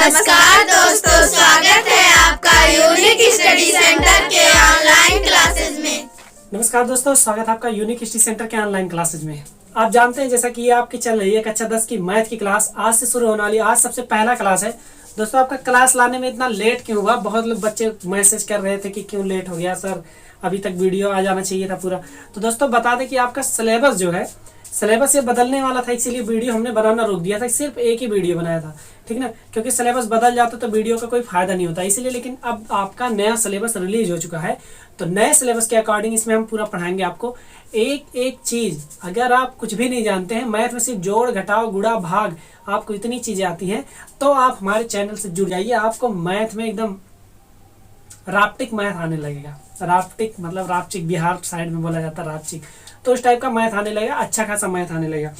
नमस्कार दोस्तों, स्वागत है आपका यूनिक स्टडी सेंटर के ऑनलाइन क्लासेस में। नमस्कार दोस्तों, स्वागत है आपका यूनिक स्टडी सेंटर के ऑनलाइन क्लासेस में। आप जानते हैं जैसा कि ये आपकी चल रही है कक्षा 10 की मैथ की क्लास आज से शुरू होने वाली। आज सबसे पहला क्लास है दोस्तों। आपका क्लास लाने में इतना लेट क्यों हुआ? बहुत लोग बच्चे मैसेज कर रहे थे कि क्यों लेट हो गया सर, अभी तक वीडियो आ जाना चाहिए था पूरा। तो दोस्तों बता दें कि आपका सिलेबस जो है सिलेबस ये बदलने वाला था, इसीलिए वीडियो हमने बनाना रोक दिया था। सिर्फ एक ही वीडियो बनाया था, ठीक ना, क्योंकि सिलेबस बदल जाता तो वीडियो का कोई फायदा नहीं होता इसलिए। लेकिन अब आपका नया सिलेबस रिलीज हो चुका है, तो नए सिलेबस के अकॉर्डिंग इसमें हम पूरा पढ़ाएंगे आपको एक एक चीज। अगर आप कुछ भी नहीं जानते हैं मैथ में, सिर्फ जोड़ घटाव गुणा भाग, आपको इतनी चीजें आती हैं, तो आप हमारे चैनल से जुड़ जाइए। आपको मैथ में एकदम राप्टिक मैथ आने लगेगा। राप्टिक मतलब रापचिक, बिहार साइड में बोला जाता है रापचिक, तो उस टाइप का मैथ आने लगेगा, अच्छा खासा मैथ आने लगेगा।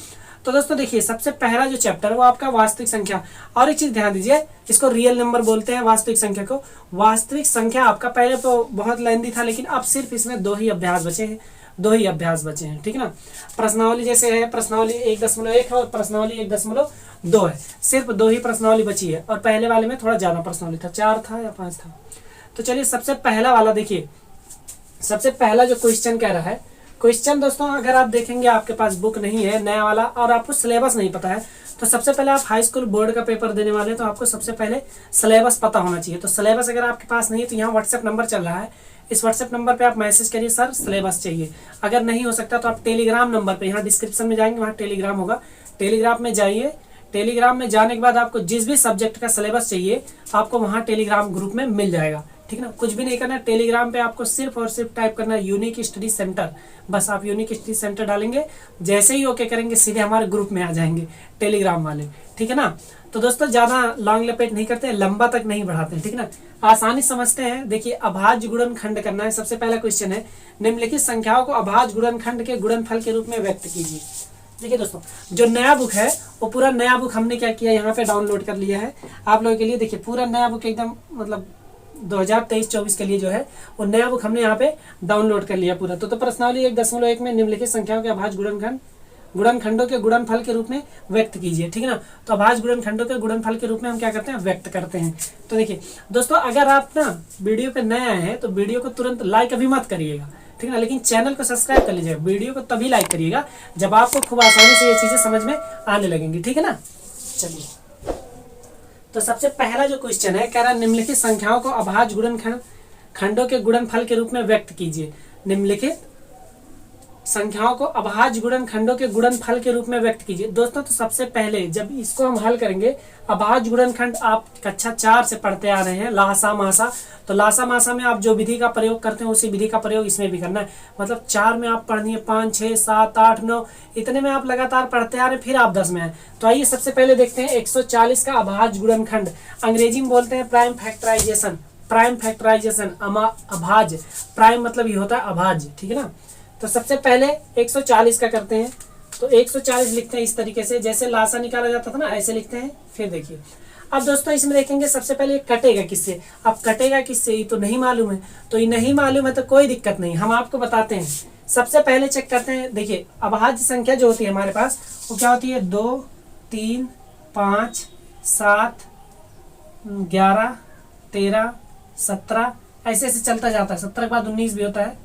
तो दोस्तों देखिए, सबसे पहला जो चैप्टर है वो आपका वास्तविक संख्या। और एक चीज ध्यान दीजिए, इसको रियल नंबर बोलते हैं वास्तविक संख्या को। वास्तविक संख्या आपका पहले तो बहुत लेंदी था, लेकिन अब सिर्फ इसमें दो ही अभ्यास बचे हैं, ठीक है ना। प्रश्नावली जैसे है, प्रश्नावली 1.1 है और प्रश्नावली 1.2 है। सिर्फ दो ही प्रश्नावली बची है, और पहले वाले में थोड़ा ज्यादा प्रश्नावली था, 4 था या 5 था। तो चलिए सबसे पहला वाला देखिए। सबसे पहला जो क्वेश्चन कह रहा है, क्वेश्चन दोस्तों अगर आप देखेंगे, आपके पास बुक नहीं है नया वाला और आपको सिलेबस नहीं पता है, तो सबसे पहले आप हाई स्कूल बोर्ड का पेपर देने वाले हैं, तो आपको सबसे पहले सिलेबस पता होना चाहिए। तो सिलेबस अगर आपके पास नहीं है तो यहाँ व्हाट्सएप नंबर चल रहा है, इस व्हाट्सएप नंबर पे आप मैसेज करिए सर सिलेबस चाहिए। अगर नहीं हो सकता तो आप टेलीग्राम नंबर पे, यहाँ डिस्क्रिप्शन में जाएंगे, वहाँ टेलीग्राम होगा, टेलीग्राम में जाइए। टेलीग्राम में जाने के बाद आपको जिस भी सब्जेक्ट का सिलेबस चाहिए आपको वहाँ टेलीग्राम ग्रुप में मिल जाएगा, ठीक ना। कुछ भी नहीं करना, टेलीग्राम पे आपको सिर्फ और सिर्फ टाइप करना है यूनिक स्टडी सेंटर। बस आप यूनिक स्टडी सेंटर डालेंगे, जैसे ही ओके करेंगे सीधे हमारे ग्रुप में आ जाएंगे टेलीग्राम वाले, ठीक है ना। तो दोस्तों ज्यादा लॉन्ग लपेट नहीं करते, लंबा तक नहीं बढ़ाते, ठीक ना, आसानी समझते हैं। देखिए, अभाज्य गुणनखंड करना है। सबसे पहला क्वेश्चन है, निम्नलिखित संख्याओं को अभाज्य गुणनखंड के गुणनफल के रूप में व्यक्त कीजिए। देखिए दोस्तों, जो नया बुक है वो पूरा नया बुक हमने क्या किया, यहाँ पे डाउनलोड कर लिया है आप लोगों के लिए। देखिए पूरा नया बुक एकदम मतलब 2023-24 के लिए जो है वो नया बुक हमने यहाँ पे डाउनलोड कर लिया पूरा। तो प्रश्नावली 1.1 में निम्नलिखित संख्याओं के अभाज्य गुणनखंडों के गुणनफल के रूप में व्यक्त कीजिए, ठीक है ना। तो अभाज्य गुणनखंडों के गुणनफल के रूप में हम क्या करते हैं, व्यक्त करते हैं। तो देखिए दोस्तों, अगर आप ना वीडियो पे नए आए हैं तो वीडियो को तुरंत लाइक अभी मत करिएगा, ठीक है ना, लेकिन चैनल को सब्सक्राइब कर लीजिएगा। वीडियो को तभी लाइक करिएगा जब आपको खूब आसानी से ये चीजें समझ में आने लगेंगी, ठीक है ना। चलिए, तो सबसे पहला जो क्वेश्चन है, कह रहा है निम्नलिखित संख्याओं को अभाज्य गुणनखंडों के गुणनफल के रूप में व्यक्त कीजिए। निम्नलिखित संख्याओं को अभाज्य गुणनखंडों के गुणनफल के रूप में व्यक्त कीजिए। दोस्तों तो सबसे पहले जब इसको हम हल करेंगे, अभाज्य गुणनखंड आप कक्षा 4 से पढ़ते आ रहे हैं, लासा मासा। तो लासा मासा में आप जो विधि का प्रयोग करते हैं उसी विधि का प्रयोग इसमें भी करना है। मतलब 4 में आप पढ़नी है, 5, 6, 7, 8, 9 इतने में आप लगातार पढ़ते आ रहे हैं, फिर आप 10 में आए। तो आइए सबसे पहले देखते हैं 140 का अभाज्य गुणनखंड। अंग्रेजी में बोलते हैं प्राइम फैक्टराइजेशन। प्राइम फैक्टराइजेशन, अभाज्य, प्राइम मतलब ये होता है अभाज्य, ठीक है ना। तो सबसे पहले 140 का करते हैं। तो 140 लिखते हैं इस तरीके से, जैसे लासा निकाला जाता था ना, ऐसे लिखते हैं। फिर देखिए, अब दोस्तों इसमें देखेंगे सबसे पहले कटेगा किससे। अब कटेगा किससे ये तो नहीं मालूम है, तो ये नहीं मालूम है तो कोई दिक्कत नहीं, हम आपको बताते हैं। सबसे पहले चेक करते हैं। देखिए, अभाज्य संख्या जो होती है हमारे पास वो क्या होती है, 2, 3, 5, 7, 11, 13, 17 ऐसे ऐसे चलता जाता है। 17 के बाद 19 भी होता है,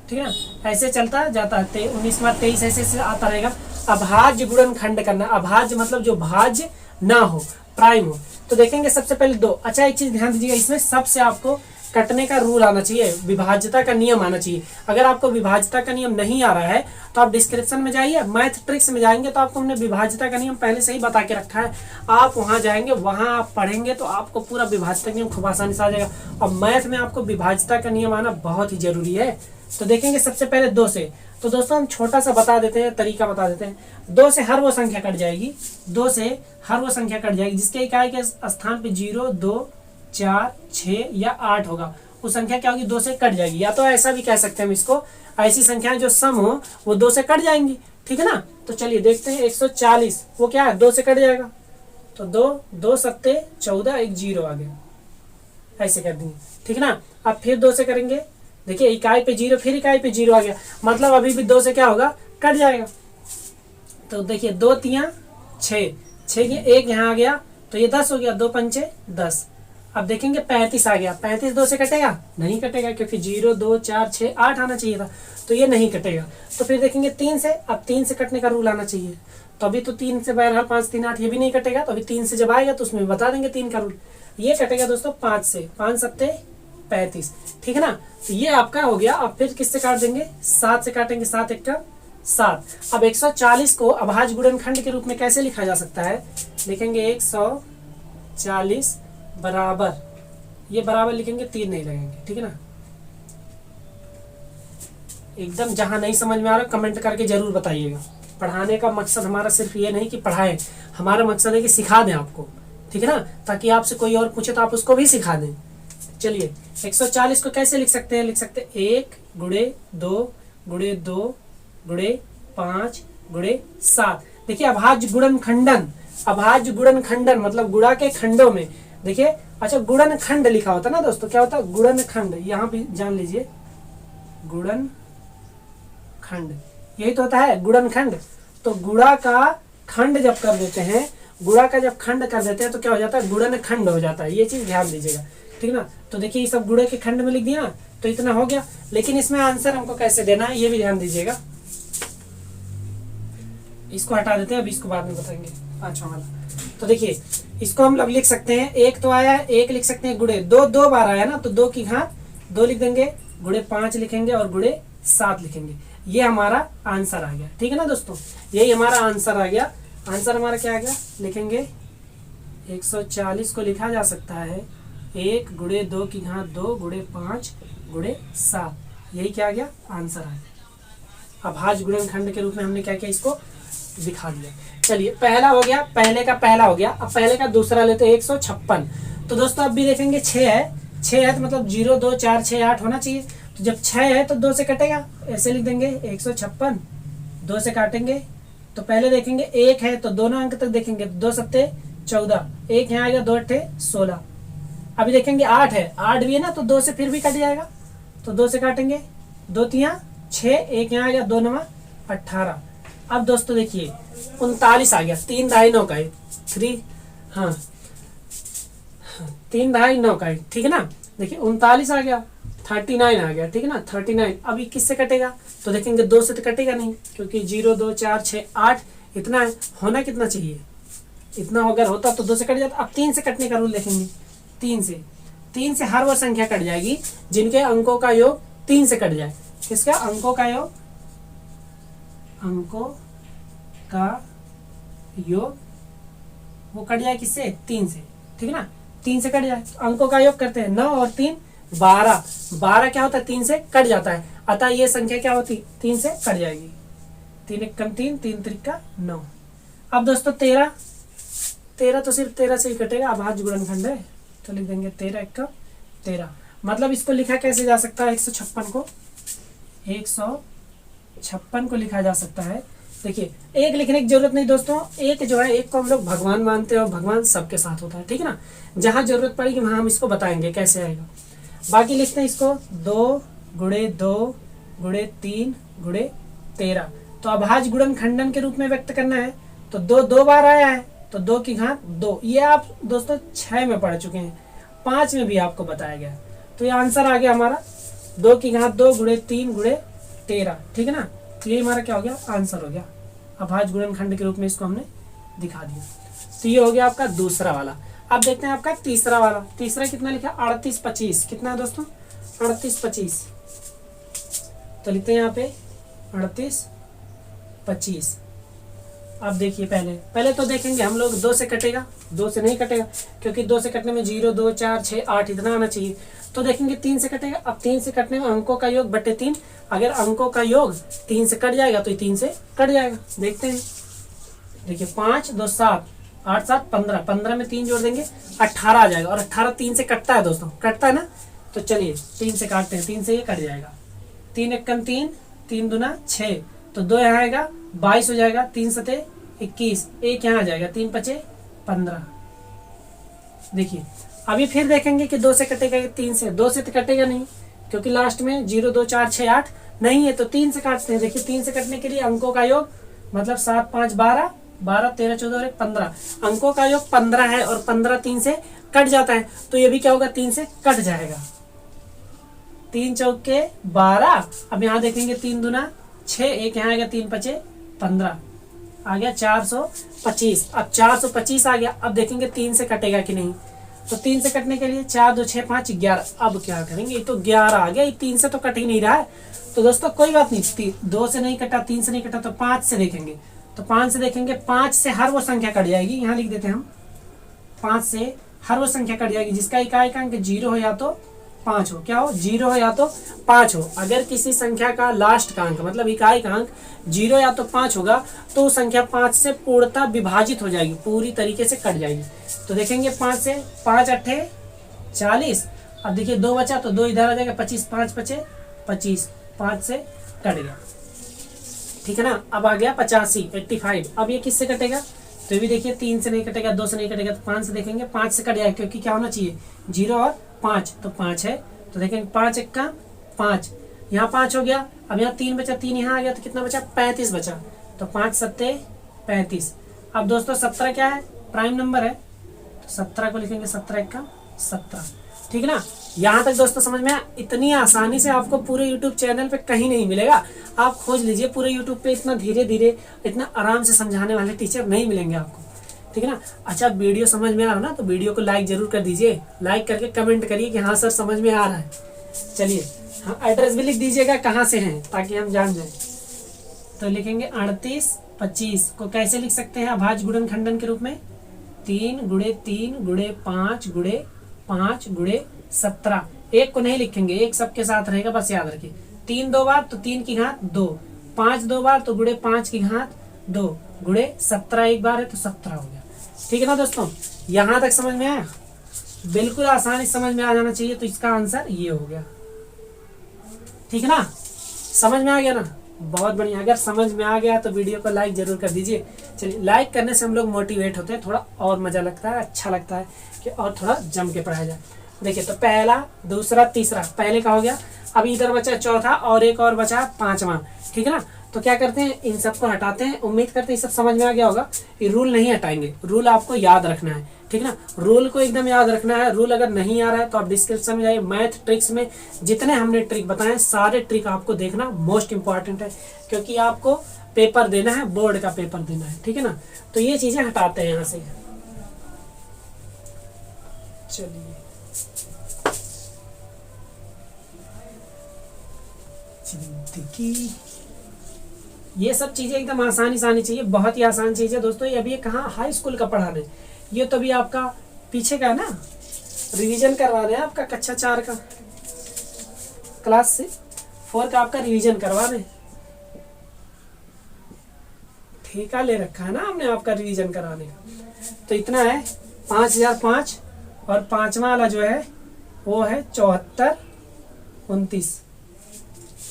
ठीक है ना, ऐसे चलता जाता है। 19 के बाद 23 ऐसे आता रहेगा। अभाज्य गुणनखंड करना, अभाज्य मतलब जो भाज्य ना हो, प्राइम हो। तो देखेंगे सबसे पहले 2। अच्छा एक चीज ध्यान दीजिएगा, इसमें सबसे आपको कटने का रूल आना चाहिए, विभाज्यता का नियम आना चाहिए। अगर आपको विभाज्यता का नियम नहीं आ रहा है तो आप डिस्क्रिप्शन में जाइए, मैथ ट्रिक्स में जाएंगे तो आपको हमने विभाज्यता का नियम पहले से ही बता के रखा है। आप वहां जाएंगे, वहां आप पढ़ेंगे तो आपको पूरा विभाज्यता का नियम खूब आसानी से आ जाएगा। और मैथ में आपको विभाज्यता का नियम आना बहुत ही जरूरी है। तो देखेंगे सबसे पहले 2 से। तो दोस्तों हम छोटा सा बता देते हैं, तरीका बता देते हैं। 2 से हर वो संख्या कट जाएगी, 2 से हर वो संख्या कट जाएगी जिसके इकाई के स्थान पे 0, 2, 4, 6 या 8 होगा। वो संख्या क्या होगी, 2 से कट जाएगी। या तो ऐसा भी कह सकते हैं हम इसको, ऐसी संख्याएं जो सम हो वो 2 से कट जाएंगी, ठीक है ना। तो चलिए देखते हैं 140, वो क्या है, 2 से कट जाएगा। तो 2 सत्ते 14, एक 0 आ गया, ऐसे कर देंगे, ठीक है ना। अब फिर 2 से करेंगे, देखिए इकाई पे 0, फिर इकाई पे 0 आ गया, मतलब अभी भी 2 से क्या होगा, कट जाएगा। तो देखिए 2 3 6, 6 1 यहाँ आ गया, तो ये 10 हो गया, 2 पंचे 10। अब देखेंगे 35 आ गया, 35 2 से कटेगा? नहीं कटेगा, क्योंकि 0 2 4 6 8 आना चाहिए था, तो ये नहीं कटेगा। तो फिर देखेंगे 3 से, अब 3 से कटने का रूल आना चाहिए, तो अभी तो 3 से बहरहाल 5 3 8 ये भी नहीं कटेगा, तो अभी 3 से जब आएगा तो उसमें बता देंगे 3 का रूल। ये कटेगा दोस्तों 5 से, 5 सत्ते 35, ठीक है ना। तो ये आपका हो गया। अब फिर किससे काट देंगे? 7 से काटेंगे, 7 एक का 7। अब 140 को अभाज्य गुणनखंड के रूप में कैसे लिखा जा सकता है? लिखेंगे 140 बराबर, ये बराबर लिखेंगे, 3 नहीं लगेंगे, ठीक है ना। एकदम जहां नहीं समझ में आ रहा कमेंट करके जरूर बताइएगा। पढ़ाने का मकसद हमारा सिर्फ ये नहीं कि पढ़ाएं, हमारा मकसद है कि सिखा दें आपको, ठीक है ना, ताकि आपसे कोई और पूछे तो आप उसको भी सिखा दें। चलिए 140 को कैसे लिख सकते हैं? लिख सकते हैं 1 गुणे 2 गुणे 2 गुणे 5 गुणे 7। देखिए अभाज्य गुणनखंडन, अभाज्य गुणनखंडन मतलब गुणा के खंडों में। देखिए अच्छा, गुणनखंड लिखा होता है ना दोस्तों, क्या होता है? गुणनखंड, यहाँ भी जान लीजिए, गुणनखंड यही तो होता है गुणनखंड। तो गुणा का खंड जब कर देते हैं, गुणा का जब खंड कर देते हैं तो क्या हो जाता है? गुणनखंड हो जाता है। ये चीज ध्यान दीजिएगा, ठीक ना। तो देखिए ये सब गुणे के खंड में लिख दिया ना, तो इतना हो गया। लेकिन इसमें आंसर हमको कैसे देना है ये भी ध्यान दीजिएगा। इसको हटा देते हैं, अभी इसको बाद में बताएंगे, 5वां वाला। तो देखिए इसको हम लोग लिख सकते हैं, 1 तो आया है, 1 लिख सकते हैं, गुणे 2 2 बार आया ना, तो 2 की घात 2 लिख देंगे, गुणे 5 लिखेंगे और गुणे 7 लिखेंगे। ये हमारा आंसर आ गया, ठीक है ना दोस्तों, यही हमारा आंसर आ गया। आंसर हमारा क्या आ गया? लिखेंगे 140 को लिखा जा सकता है 1 गुणे 2 की घात 2 गुणे 5 गुणे 7। यही क्या आ गया? आंसर आ गया। अभाज्य गुणनखंड के रूप में हमने क्या किया? इसको दिखा दिया। चलिए पहला हो गया, पहले का पहला हो गया। अब पहले का दूसरा लेते हैं 156। तो दोस्तों अब भी देखेंगे 6 है, 6 है तो मतलब 0 2 4 6 8 होना चाहिए। तो जब 6 है तो 2 से कटेगा, ऐसे लिख देंगे 156, 2 से काटेंगे। तो पहले देखेंगे 1 है तो दोनों अंक तक देखेंगे, 2 सत्ते 14, 1 यहाँ आएगा, 2 अट्ठे 16। अभी देखेंगे 8 है, 8 भी है ना, तो 2 से फिर भी कट जाएगा, तो 2 से काटेंगे, 2 तियां 6, 1 यहाँ आ गया, 2 9 18। अब दोस्तों देखिए 39 आ गया, 3 दहाई 9 का 3, हाँ 3 दहाई 9 का, ठीक है ना। देखिए 39 आ गया, 39 आ गया, ठीक है ना, 39। अब ये किससे कटेगा? तो देखेंगे 2 से तो कटेगा नहीं, क्योंकि 0 2 4 6 8 इतना है, होना कितना चाहिए? इतना अगर होता तो 2 से कट जाता। अब 3 से कटने का रूल देखेंगे, 3 से हर वो संख्या कट जाएगी जिनके अंकों का योग 3 से कट जाए। किसका? अंकों का योग, अंकों का योग वो कट जाए किससे? 3 से, ठीक है ना, 3 से कट जाए। अंकों का योग करते हैं 9 और 3 12, 12 क्या होता है? 3 से कट जाता है, अतः ये संख्या क्या होती? 3 से कट जाएगी। 3 एक कम 3, 3 त्रिका 9। अब दोस्तों 13 तो सिर्फ 13 से ही कटेगा, अभाज्य गुणनखंड है, तो लिख देंगे 13 एक का 13। मतलब इसको लिखा कैसे जा सकता है? 156 को लिखा जा सकता है। देखिए एक लिखने की जरूरत नहीं दोस्तों, एक जो है, एक को हम लोग भगवान मानते हैं और भगवान सबके साथ होता है, ठीक है ना। जहां जरूरत पड़ेगी वहां हम इसको बताएंगे कैसे आएगा। बाकी लिखते हैं इसको 2 गुणे 2 गुणे 3 गुणे 13। तो अभाज्य गुणनखंडन के रूप में व्यक्त करना है, तो 2 2 बार आया है, तो 2 की घात 2। ये आप दोस्तों 6 में पढ़ चुके हैं, 5 में भी आपको बताया गया। तो ये आंसर आ गया हमारा 2 की घात 2 गुणे 3 गुणे 13, ठीक है ना। तो ये हमारा क्या हो गया? आंसर हो गया। अभाज्य गुणनखंड के रूप में इसको हमने दिखा दिया। तो ये हो गया आपका दूसरा वाला। अब देखते हैं आपका तीसरा वाला। तीसरा कितना लिखा? 38 25। कितना है दोस्तों? 38 25। तो लिखते हैं यहाँ पे 38 25। अब देखिए पहले तो देखेंगे हम लोग 2 से कटेगा, 2 से नहीं कटेगा, क्योंकि 2 से कटने में 0 2 4 6 8 इतना आना चाहिए। तो देखेंगे 3 से कटेगा। अब 3 से कटने में अंकों का योग बटे 3, अगर अंकों का योग 3 से कट जाएगा तो 3 से कट जाएगा। देखते हैं, देखिए 5 2 7 8 7 15, 15 में 3 जोड़ देंगे 18 आ जाएगा, और 18 3 से कटता है दोस्तों, कटता है ना। तो चलिए 3 से काटते हैं, 3 से ये कट जाएगा, 3 एक कम 3, 3 दूना 6, तो 2 यहाँ आएगा 22 हो जाएगा, 3 सते 21, 1 यहाँ आ जाएगा, 3 पचे 15। देखिए अभी फिर देखेंगे कि 2 से कटेगा कि 3 से। 2 से तो कटेगा नहीं, क्योंकि लास्ट में 0 2 4 6 8 नहीं है, तो 3 से काटते हैं। देखिए 3 से कटने के लिए अंकों का योग मतलब 7 5 12 12, 13, 14 और 15 अंकों का योग 15 है और 15 3 से कट जाता है, तो ये भी क्या होगा 3 से कट जाएगा। 3 चौके 12, अब यहाँ देखेंगे 3 दूना 6, एक यहाँ आ गया 3 पचे 15, आ गया 425। अब 425 आ गया, अब देखेंगे 3 से कटेगा कि नहीं, तो 3 से कटने के लिए 4 2 6 5 11। अब क्या करेंगे, ये तो 11 आ गया, ये 3 से तो कट ही नहीं रहा है। तो दोस्तों कोई बात नहीं, 2 से नहीं कटा, 3 से नहीं कटा, तो 5 से देखेंगे। तो 5 से देखेंगे, 5 से हर वो संख्या कट जाएगी, यहाँ लिख देते हैं हम। 5 से हर वो संख्या कट जाएगी जिसका इकाई का अंक 0 हो या तो 5 हो। क्या हो, 0 हो या तो 5 हो। अगर किसी संख्या का लास्ट का अंक मतलब इकाई का अंक 0 या तो 5 होगा तो संख्या 5 से पूर्णतः विभाजित हो जाएगी, पूरी तरीके से कट जाएगी। तो देखेंगे 5 से 5 अट्ठे 40। अब देखिए 2 बचा तो 2 इधर आ जाएगा, 25 5 पचे 25, 5 से कट गया, ठीक है ना। अब आ गया 85 85। अब ये किससे कटेगा, तो भी देखिए 3 से नहीं कटेगा, 2 से नहीं कटेगा, तो 5 से देखेंगे, 5 से कट जाएगा क्योंकि क्या होना चाहिए 0 और 5, तो 5 है। तो देखेंगे 5 एक्का 5, यहाँ 5 हो गया। अब यहाँ 3 बचा, 3 यहाँ आ गया, तो कितना बचा 35 बचा, तो 5 सत्ते 35। अब दोस्तों 17 क्या है, प्राइम नंबर है, तो 17 को लिखेंगे 17 एक्का 17, ठीक है ना। यहाँ तक दोस्तों समझ में आया। इतनी आसानी से आपको पूरे YouTube चैनल पे कहीं नहीं मिलेगा, आप खोज लीजिए पूरे YouTube पे, इतना धीरे धीरे इतना आराम से समझाने वाले टीचर नहीं मिलेंगे आपको, ठीक है ना। अच्छा वीडियो समझ में आ रहा है ना, तो वीडियो को लाइक जरूर कर दीजिए, लाइक करके कमेंट करिए कि हाँ सर समझ में आ रहा है। चलिए हाँ, एड्रेस भी लिख दीजिएगा कहाँ से हैं ताकि हम जान जाए। तो लिखेंगे 38 25 को कैसे लिख सकते हैं अभाज्य गुणनखंडन के रूप में, 3 गुणे 3 गुणे 5 गुणे 5 गुणे 17। एक को नहीं लिखेंगे, एक सबके साथ रहेगा, बस याद रखिए। 3 2 बार तो 3 की घात 2, 5 2 बार तो गुणे 5 की घात 2, गुणे 17 एक बार है तो 17 हो गया, ठीक है ना दोस्तों। यहाँ तक समझ में आया, बिल्कुल आसानी समझ में आ जाना चाहिए। तो इसका आंसर ये हो गया, ठीक है ना। समझ में आ गया ना, बहुत बढ़िया। अगर समझ में आ गया तो वीडियो को लाइक जरूर कर दीजिए। चलिए लाइक करने से हम लोग मोटिवेट होते हैं, थोड़ा और मजा लगता है, अच्छा लगता है कि और थोड़ा जम के पढ़ाया जाए। देखिए तो पहला दूसरा तीसरा पहले का हो गया, अब इधर बचा चौथा और एक और बचा 5वां, ठीक है ना। तो क्या करते हैं, इन सबको हटाते हैं। उम्मीद करते हैं सब समझ में आ गया होगा। ये रूल नहीं हटाएंगे, रूल आपको याद रखना है, ठीक है ना। रूल को एकदम याद रखना है। रूल अगर नहीं आ रहा है तो आप डिस्क्रिप्शन में जाइए, मैथ ट्रिक्स में जितने हमने ट्रिक बताए सारे ट्रिक आपको देखना मोस्ट इंपॉर्टेंट है, क्योंकि आपको पेपर देना है, बोर्ड का पेपर देना है, ठीक है ना। तो ये चीजें हटाते हैं यहाँ से। चलिए जिंदगी, ये सब चीजें एकदम आसानी से आनी चाहिए, बहुत ही आसान चीज है दोस्तों। ये अभी कहाँ हाई स्कूल का पढ़ा रहे, ये तो अभी आपका पीछे का है ना, रिवीजन करवा रहे हैं आपका कक्षा 4 का, क्लास 4 का आपका रिवीजन करवा रहे हैं। ठेका ले रखा है ना हमने आपका रिवीजन कराने का। तो इतना है 5005 और 5वां वाला जो है वो है 74 29,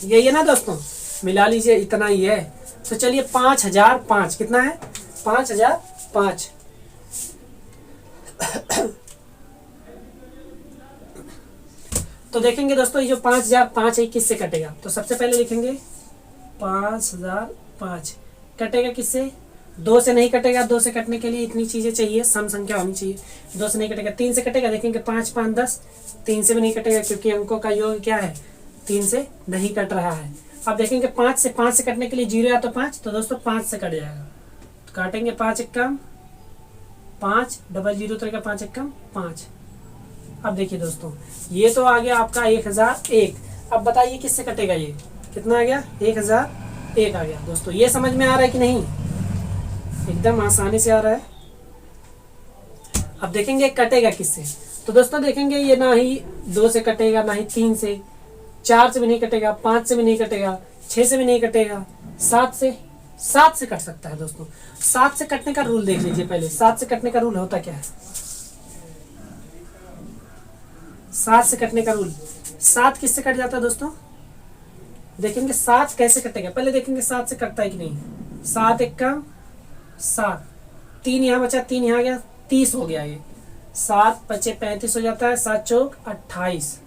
यही है ना दोस्तों, मिला लीजिए, इतना ही है। तो चलिए 5005 कितना है, 5005। तो देखेंगे दोस्तों ये जो 5005 है किससे कटेगा, तो सबसे पहले लिखेंगे 5005 कटेगा किससे, 2 से नहीं कटेगा। 2 से कटने के लिए इतनी चीजें चाहिए, सम संख्या होनी चाहिए। 2 से नहीं कटेगा, 3 से कटेगा, देखेंगे 5 5 10, 3 से भी नहीं कटेगा क्योंकि अंकों का योग क्या है 3 से नहीं कट रहा है। अब देखेंगे 5 से कटने के लिए 0 या तो 5, तो दोस्तों 5 से कट जाएगा, तो काटेंगे 5 एकम 5, डबल 0 तो 5 एकम 5। अब देखिए दोस्तों ये तो आ गया आपका 1001। अब बताइए किससे कटेगा, ये कितना आ गया 1001 आ गया। दोस्तों ये समझ में आ रहा है कि नहीं, एकदम आसानी से आ रहा है। अब देखेंगे कटेगा किससे, तो दोस्तों देखेंगे ये ना ही 2 से कटेगा, ना ही 3 से, 4 से भी नहीं कटेगा, 5 से भी नहीं कटेगा, 6 से भी नहीं कटेगा, 7 से कट सकता है दोस्तों। 7 से कटने का रूल देख लीजिए पहले। 7 से कटने का रूल होता क्या है, 7 से कटने का रूल, 7 किससे कट जाता है दोस्तों, देखेंगे 7 कैसे कटेगा, पहले देखेंगे 7 से कटता है कि नहीं। 7 एकम 7, 3 यहाँ बचा, 3 यहाँ गया, 30 हो गया ये। 7 पचे 35 हो जाता है, 7 चौक 28,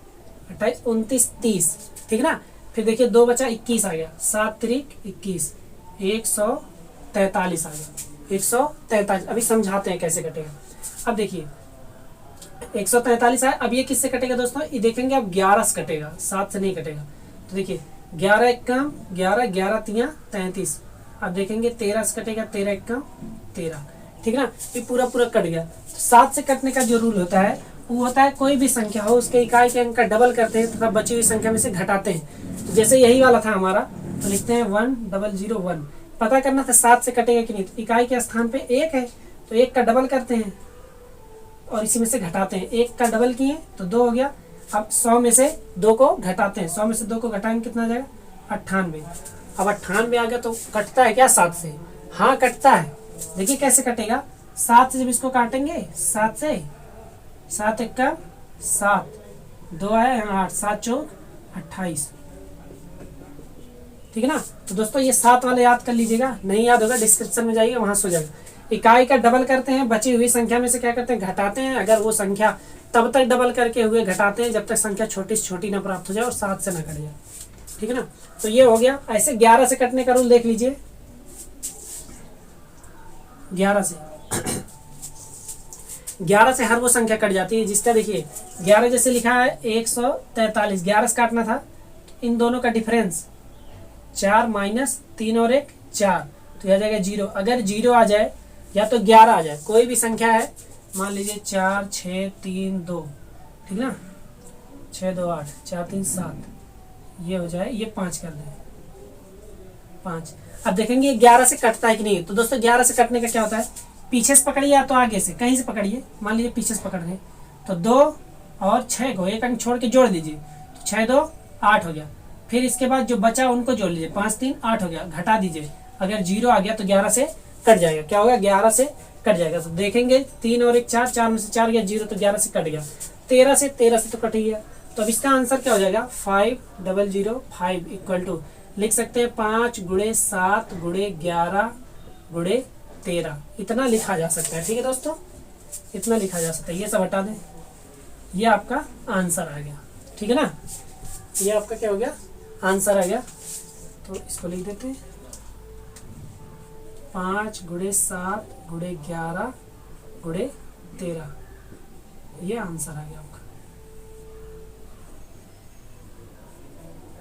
28 29 30, ठीक है ना। फिर देखिए 2 बचा 21 आ गया, 7 त्रिक 21, 143 आ गया। 143। अभी समझाते हैं कैसे कटेगा। अब देखिए 143 है, अब ये किससे कटेगा दोस्तों, ये देखेंगे अब 11 से कटेगा, 7 से नहीं कटेगा। तो देखिए 11 एक कम 11, 11 तिया 33। अब देखेंगे 13 से कटेगा, 13 एक कम 13, ठीक ना, ये पूरा पूरा कट गया। तो 7 से कटने का जो रूल होता है वो होता है कोई भी संख्या हो उसके इकाई के अंक का डबल करते हैं तथा बची हुई संख्या में से घटाते हैं। तो जैसे यही वाला था हमारा, तो लिखते हैं 1001। पता करना था 7 से कटेगा कि नहीं, तो इकाई के स्थान पे 1 है तो 1 का डबल करते हैं और इसी में से घटाते हैं। 1 का डबल किए तो 2 हो गया। अब 100 में से 2 को घटाते हैं, 100 में से 2 को घटाएंगे कितना आ जाएगा, 98। अब 98 आ गया तो कटता है क्या 7 से, हाँ कटता है। देखिए कैसे कटेगा, 7 से जब इसको काटेंगे, 7 से 7 एक का 7, 2 आया यहाँ 8, 7 चौक 28, ठीक है ना। तो दोस्तों ये 7 वाले याद कर लीजिएगा, नहीं याद होगा डिस्क्रिप्शन में जाइए वहां से हो जाएगा। इकाई का डबल करते हैं, बची हुई संख्या में से क्या करते हैं, घटाते हैं। अगर वो संख्या तब तक डबल करके हुए घटाते हैं जब तक संख्या छोटी से छोटी ना प्राप्त हो जाए और 7 से ना कट जाए, ठीक है ना। तो ये हो गया। ऐसे 11 से कटने का रूल देख लीजिए। 11 से हर वो संख्या कट जाती है जिसका, देखिए 11 जैसे लिखा है 143, 11 से काटना था, इन दोनों का डिफरेंस 4 माइनस 3 और 1 4, तो यह आ जाएगा 0। अगर 0 आ जाए या तो 11 आ जाए, कोई भी संख्या है, मान लीजिए 4 6 3 2, ठीक ना, 6 2 8 4 3 7, ये हो जाए, ये 5 कर दें 5। अब देखेंगे 11 से कटता है कि नहीं। तो दोस्तों 11 से कटने का क्या होता है, पीछे से पकड़िए या तो आगे से, कहीं से पकड़िए। मान लीजिए पीछे से पकड़ रहे तो 2 और 6 को एक अंक छोड़ के जोड़ दीजिए, तो 6 2 8 हो गया। फिर इसके बाद जो बचा उनको जोड़ लीजिए, 5 3 8 हो गया, घटा दीजिए। अगर 0 आ गया तो 11 से कट जाएगा, क्या होगा 11 से कट जाएगा। तो देखेंगे 3 और 1 4, 4 में से 4 गया 0, तो 11 से कट गया। 13 से तो कट ही गया। तो अब इसका आंसर क्या हो जाएगा, 5005 इक्वल टू लिख सकते हैं 5 × 7 × 11 × 13, इतना लिखा जा सकता है, ठीक है दोस्तों, इतना लिखा जा सकता है। ये सब हटा दें, ये आपका आंसर आ गया, ठीक है ना, ये आपका क्या हो गया, आंसर आ गया। तो इसको लिख देते हैं 5 × 7 × 11 × 13, ये आंसर आ गया आपका,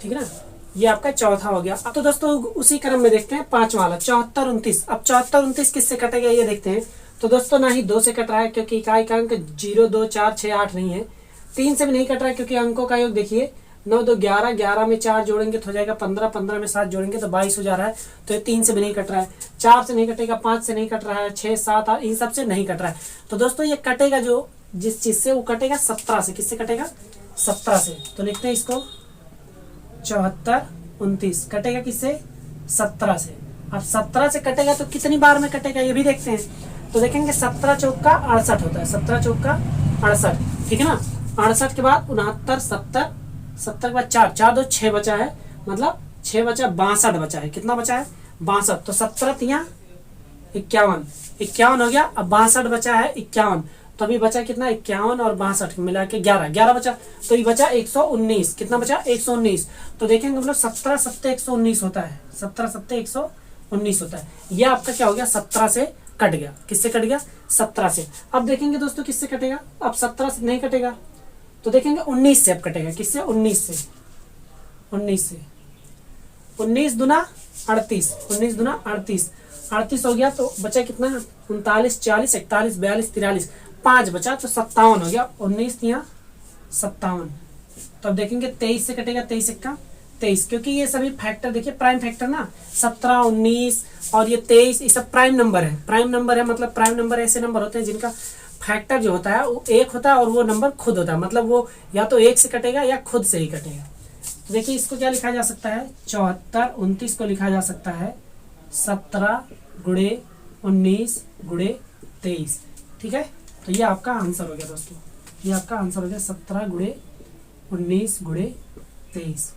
ठीक है ना। ये आपका चौथा हो गया। अब तो दोस्तों उसी क्रम में देखते हैं 5वां वाला 74 29। अब 74 29 किससे कटेगा ये देखते हैं। तो दोस्तों ना ही 2 से कट रहा है क्योंकि इकाई का अंक 0 2 4 6 8 नहीं है। 3 से भी नहीं कट रहा है क्योंकि अंकों का योग देखिए 9 2 11, 11 में 4 जोड़ेंगे तो हो जाएगा 15, 15 में 7 जोड़ेंगे तो 22 हो जा रहा है, तो ये 3 से भी नहीं कट रहा है। 4 से नहीं कटेगा, 5 से नहीं कट रहा है, 6 7 8 इन सब से नहीं कट रहा है। तो दोस्तों ये कटेगा जो जिस चीज से, वो कटेगा 17 से। किससे कटेगा, 17 से। तो लिखते हैं इसको 74 29 कटेगा किससे, 17 से। अब 17 से कटेगा तो कितनी बार में कटेगा ये भी देखते हैं। तो देखेंगे 17 चौका 68 होता है, 17 चौका 68, ठीक है ना। 68 के बाद 69 70, 70 के बाद 4 4 2 6 बचा है, मतलब 6 बचा, 62 बचा है। कितना बचा है, 62। तो 17 तिया 51, 51 हो गया। अब 62 बचा है 51, तो अभी बचा कितना, 51 और 62 मिला के 11 11 बचा, तो ये बचा 119। कितना बचा, 119। तो देखेंगे हम लोग 17 7 119 होता है, 17 7 119 होता है। ये आपका क्या हो गया, 17 से कट गया। किससे कट गया, 17 से। अब देखेंगे दोस्तों किससे कटेगा, अब 17 से नहीं कटेगा तो देखेंगे 19 से अब कटेगा। किससे, 19 से। 19 से 19 दूना 38, 19 दूना 38, 38 हो गया। तो बचा कितना, 39 40 41 42 43, 5 बचा तो 57 हो गया। 19 तिया 57। तो अब देखेंगे 23 से कटेगा, 23 1 23, क्योंकि ये सभी फैक्टर देखिए प्राइम फैक्टर ना, 17 19 और ये 23 ये सब प्राइम नंबर है। प्राइम नंबर है मतलब प्राइम नंबर ऐसे नंबर होते हैं जिनका फैक्टर जो होता है वो 1 होता है और वो नंबर खुद होता है, मतलब वो या तो 1 से कटेगा या खुद से ही कटेगा। तो देखिए इसको क्या लिखा जा सकता है, 74 29 को लिखा जा सकता है 17 × 19 × 23, ठीक है। तो ये आपका आंसर हो गया दोस्तों, ये आपका आंसर हो गया 17 × 19 × 23,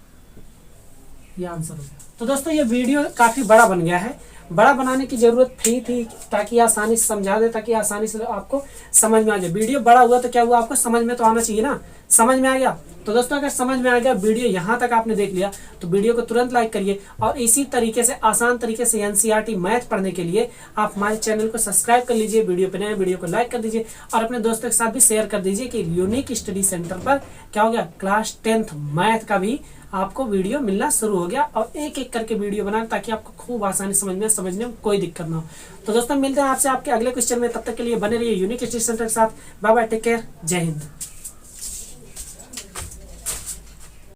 ये आंसर हो गया। तो दोस्तों ये वीडियो काफ़ी बड़ा बन गया है, बड़ा बनाने की जरूरत थी ताकि आसानी से समझा दे, ताकि आसानी से आपको समझ में आ जाए। वीडियो बड़ा हुआ तो क्या हुआ, आपको समझ में तो आना चाहिए ना। समझ में आ गया? तो दोस्तों अगर समझ में आ गया, वीडियो यहाँ तक आपने देख लिया, तो वीडियो को तुरंत लाइक करिए। और इसी तरीके से आसान तरीके से एनसीईआरटी मैथ पढ़ने के लिए आप हमारे चैनल को सब्सक्राइब कर लीजिए, वीडियो पे नए वीडियो को लाइक कर दीजिए और अपने दोस्तों के साथ भी शेयर कर दीजिए कि यूनिक स्टडी सेंटर पर क्या हो गया, क्लास 10th मैथ का भी आपको वीडियो मिलना शुरू हो गया। और एक एक करके वीडियो बनाए ताकि आपको खूब आसानी समझने में कोई दिक्कत ना हो। तो दोस्तों मिलते हैं आपसे आपके अगले क्वेश्चन में, तब तक के लिए बने रहिए यूनिक स्टडी सेंटर के साथ। बाय बाय, टेक केयर, जय हिंद।